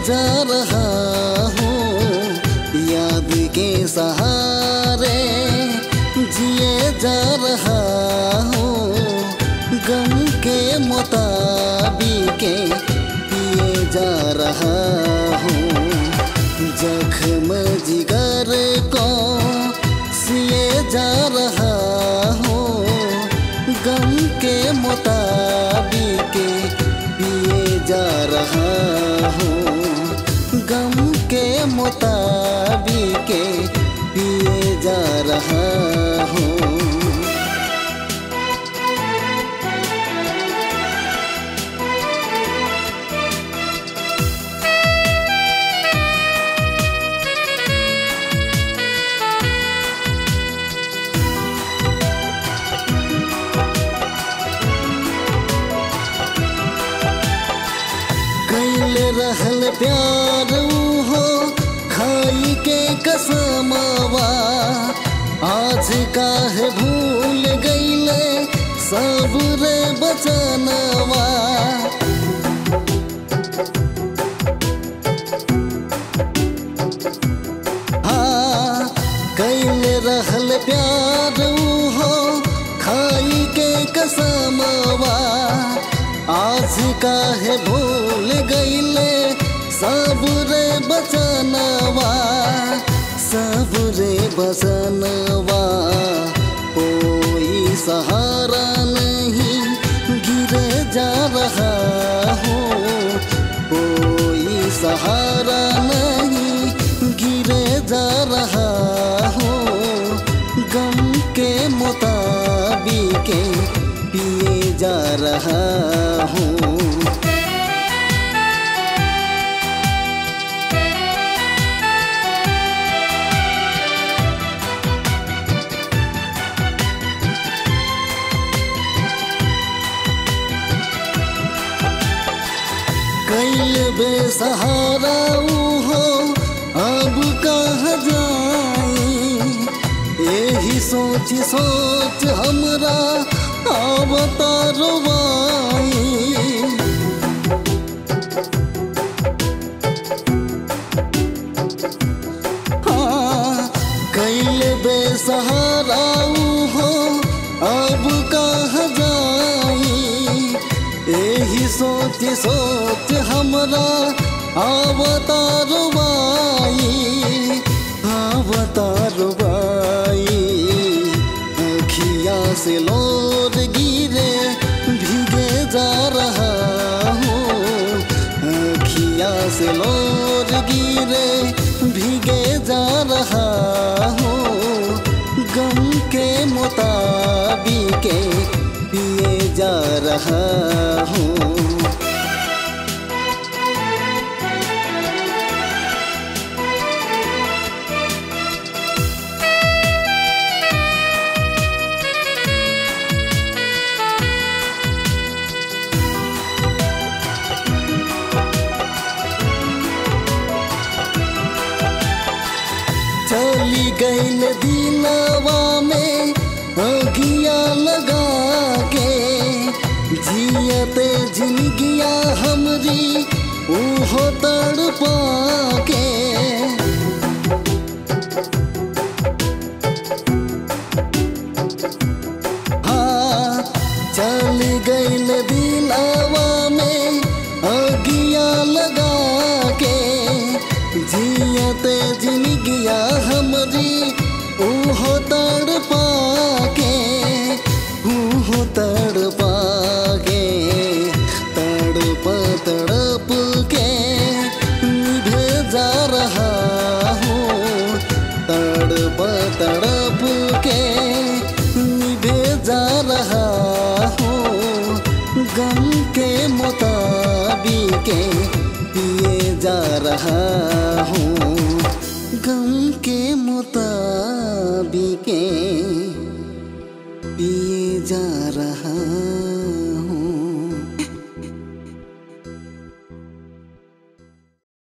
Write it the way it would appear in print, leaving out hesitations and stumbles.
जा रहा हूँ, याद के सहारे जिए जा रहा हूँ, गम के मुताबिक पिए जा रहा हूँ, जख्म जिगर को सिए जा रहा हूँ, गम के मुताबिक पिए जा रहा हूँ, गम के मुताबिक पिए जा रहा हूँ। रहल प्यार हो खाई के कसमवा, आज काहे भूल गईले सब रे बचनवा। हाँ कैले रहल प्यार हो खाई के कसमवा, आज काहे भूल गईले सब रे बचनवा, सब रे बचनवा। कोई सहारा नहीं गिरे जा रहा हूँ, कोई सहारा नहीं गिरे जा रहा हूँ, गम के मुताबिक पिए जा रहा हूँ। कैल बेसहारा हो अब कहाँ जाई, यही सोच सोच हमरा आवता रुबाई। हाँ कैल बेसहारा हो अब कहाँ जाई, यही सोच सोच हमरा आवता रुबाई, आवता रुबाई। अखियाँ से लोर गिरे भीगे जा रहा हूँ, अखियाँ से लोर गिरे भीगे जा रहा हूँ, गम के मुताबिक पिए जा रहा हूँ। चली गईल दिनवा में अगिया लगा के, जियते जिंदगिया हमरी ओहो तड़पा के। हाँ चल गईल दिनवा में अगिया लगा के, जियते जिंदगिया हमरी ओहो तड़पा के, ओहो तड़पा के, तड़प तड़प के निभे जा रहा हूँ, तड़प तड़प के निभे जा रहा हूँ, गम के मुताबिक पिए जा रहा हूँ, गम के मुताबिक पिए जा रहा